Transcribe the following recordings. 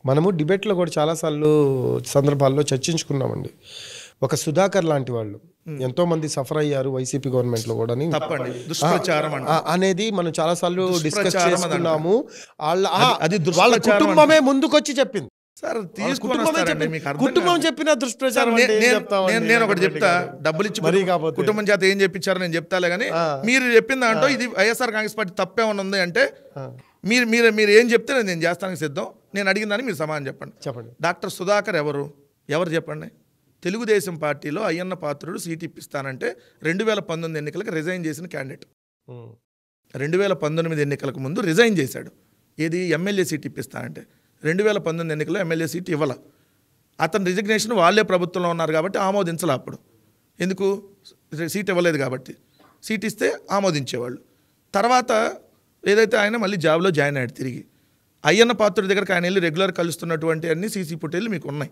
మనము డిబేట్లో కూడా చాలాసార్లు సందర్భాల్లో చర్చించుకున్నామండి. ఒక సుధాకర్ లాంటి వాళ్ళు ఎంతో మంది సఫర్ అయ్యారు వైసీపీ గవర్నమెంట్ లో కూడా అనేది మనం చాలాసార్లు డిస్కస్ చేసుకున్నాము. వాళ్ళ కుటుంబమే ముందుకొచ్చి చెప్పింది. కుటుంబం చెప్పిన దుష్ప్రచారం. నేను ఒకటి చెప్తా, డబ్బులు ఇచ్చి కుటుంబం చేత ఏం చెప్పించారో నేను చెప్తాలే కానీ మీరు చెప్పిన దాంట్లో ఇది వైఎస్ఆర్ కాంగ్రెస్ పార్టీ తప్పేమన్నా ఉంది అంటే మీరు మీరు మీరు ఏం చెప్తే నేను చేస్తానికి సిద్ధం. నేను అడిగిన దాన్ని మీరు సమాధానం చెప్పండి. డాక్టర్ సుధాకర్ ఎవరు చెప్పండి? తెలుగుదేశం పార్టీలో అయ్యన్న పాత్రుడు సీట్ ఇప్పిస్తానంటే 2019 ఎన్నికలకు రిజైన్ చేసిన క్యాండిడేట్. 2019 ఎన్నికలకు ముందు రిజైన్ చేశాడు. ఏది ఎమ్మెల్యే సీట్ ఇప్పిస్తానంటే 2019 ఎన్నికల్లో ఎమ్మెల్యే సీట్ ఇవ్వాల. అతని రిజిగ్నేషన్ వాళ్ళే ప్రభుత్వంలో ఉన్నారు కాబట్టి ఆమోదించాలి. అప్పుడు ఎందుకు సీట్ ఇవ్వలేదు కాబట్టి, సీట్ ఇస్తే ఆమోదించేవాళ్ళు. తర్వాత ఏదైతే ఆయన మళ్ళీ జాబ్లో జాయిన్ అయ్యాడు తిరిగి. అయ్యన్న పాత్రుడి దగ్గరకు ఆయన వెళ్ళి రెగ్యులర్ కలుస్తున్నటువంటి అన్ని సీసీ ఫుటేజ్లు మీకు ఉన్నాయి.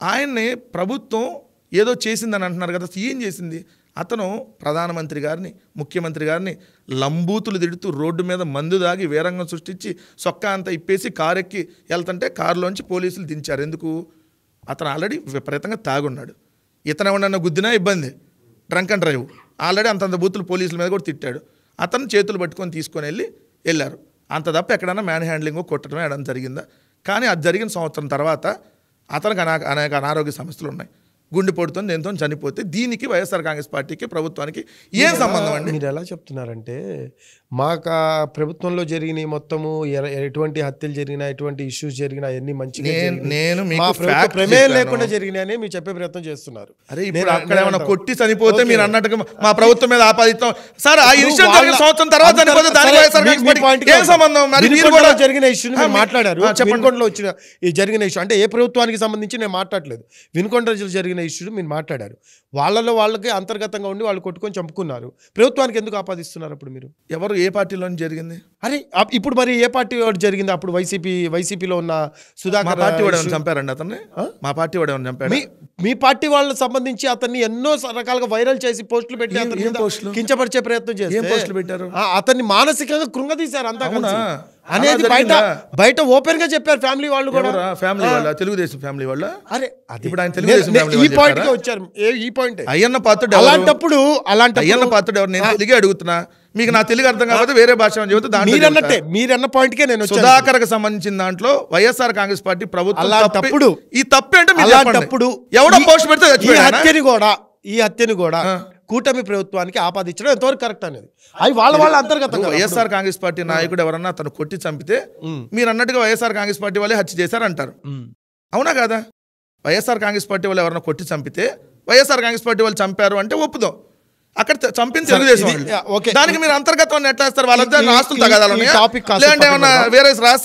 ఆయన్ని ప్రభుత్వం ఏదో చేసిందని అంటున్నారు కదా, ఏం చేసింది? అతను ప్రధానమంత్రి గారిని, ముఖ్యమంత్రి గారిని లంబూతులు తిడుతూ రోడ్డు మీద మందు దాగి వేరంగం సృష్టించి సొక్కా అంతా ఇప్పేసి కారు ఎక్కి వెళ్తుంటే కారులోంచి పోలీసులు దించారు. ఎందుకు? అతను ఆల్రెడీ విపరీతంగా తాగున్నాడు. ఇతను ఏమన్నా గుద్దినా ఇబ్బంది, డ్రంక్ అండ్ డ్రైవ్. ఆల్రెడీ అంతంత బూతులు పోలీసుల మీద కూడా తిట్టాడు. అతను చేతులు పట్టుకొని తీసుకొని వెళ్ళారు. అంత తప్ప ఎక్కడన్నా మ్యాన్ హ్యాండ్లింగ్ కొట్టడమే అడం జరిగిందా? కానీ అది జరిగిన సంవత్సరం తర్వాత అతనికి అనేక అనారోగ్య సమస్యలు ఉన్నాయి. గుండెపోటుతో దేంతో చనిపోతే దీనికి వైఎస్ఆర్ కాంగ్రెస్ పార్టీకి ప్రభుత్వానికి ఏం సంబంధం అండి? మీరు ఎలా చెప్తున్నారంటే మాకు ప్రభుత్వంలో జరిగిన మొత్తము ఎటువంటి హత్యలు జరిగినా, ఎటువంటి ఇష్యూస్ జరిగినా అన్ని మంచిగా నేను ప్రమేయం లేకుండా జరిగినాయని మీరు చెప్పే ప్రయత్నం చేస్తున్నారు. అరే ఇప్పుడు అక్కడ ఏమైనా కొట్టి చనిపోతే మీరు అన్నట్టుగా మా ప్రభుత్వం మీద ఆపాదిస్తాం సార్. ఆ ఇష్యూ జరిగిన సంవత్సరం తర్వాత చనిపోతే దానికి వైఎస్ఆర్ కాంగ్రెస్ పార్టీకి ఏం సంబంధం? జరిగిన ఇష్యూని మాట్లాడారు. వినుకొండలో వచ్చిన ఈ జరిగిన ఇష్యూ అంటే ఏ ప్రభుత్వానికి సంబంధించి నేను మాట్లాడలేదు. వినుకొండ జరిగిన ఇష్యూ మీరు మాట్లాడారు. వాళ్ళకి అంతర్గతంగా ఉండి వాళ్ళు కొట్టుకొని చంపుకున్నారు. ప్రభుత్వానికి ఎందుకు ఆపాదిస్తున్నారు? అప్పుడు మీరు ఎవరు ఏ పార్టీలో జరిగింది? అరే ఇప్పుడు మరి ఏ పార్టీ జరిగింది? అప్పుడు వైసీపీలో ఉన్న సుధాకర్ పార్టీ వాడు చంపారండి అతన్ని. మా పార్టీ వాడు చంపాడు. మీ పార్టీ వాళ్ళకి సంబంధించి అతన్ని ఎన్నో రకాలుగా వైరల్ చేసి పోస్టులు పెట్టి కించపరిచే ప్రయత్నం చేస్తారు. అతన్ని మానసికంగా కృంగదీశారు అంతా అనేది బయట ఓపెన్ గా చెప్పారు ఫ్యామిలీ వాళ్ళు కూడా. ఫ్యామిలీ వాళ్ళ తెలుగుదేశం ఫ్యామిలీ వాళ్ళ. అరే ఇప్పుడు ఆయన తెలుగుదేశం ఈ పాయింట్ కి వచ్చారు. ఈ పాయింట్ అయ్యన్న పాత్రుడు అలాంటప్పుడు అయ్యన్న పాత్రుడు ఎవరు? నేను తెలుగు అడుగుతున్నా, మీకు నా తెలుగు అర్థం కాకపోతే వేరే భాష చెబుతా. మీరన్న పాయింట్ కే నేను సుధాకర్ కి సంబంధించిన దాంట్లో వైఎస్ఆర్ కాంగ్రెస్ పార్టీ ప్రభుత్వం తప్పుడు ఈ తప్పే అంటే ఎవడో పోస్ట్ పెడితే ఈ హత్యని కూడా కూటమి ప్రభుత్వానికి ఆపాదించడం ఎంతవరకు కరెక్ట్ అనేది అది వాళ్ళ అంతర్గతంగా. వైఎస్ఆర్ కాంగ్రెస్ పార్టీ నాయకుడు ఎవరన్నా అతను కొట్టి చంపితే మీరు అన్నట్టుగా వైఎస్ఆర్ కాంగ్రెస్ పార్టీ వాళ్ళే హత్య చేశారంటారు. అవునా కాదా? వైఎస్ఆర్ కాంగ్రెస్ పార్టీ వాళ్ళు ఎవరన్నా కొట్టి చంపితే వైఎస్ఆర్ కాంగ్రెస్ పార్టీ వాళ్ళు చంపారు అంటే ఒప్పుదాం. అక్కడ చంపింది తెలుగుదేశం. దానికి మీరు అంతర్గతం ఎట్లా వేస్తారు? వాళ్ళంతా ఆస్తులు తగాదాలు లేదంటే ఏమన్నా వేరే రాష్ట్ర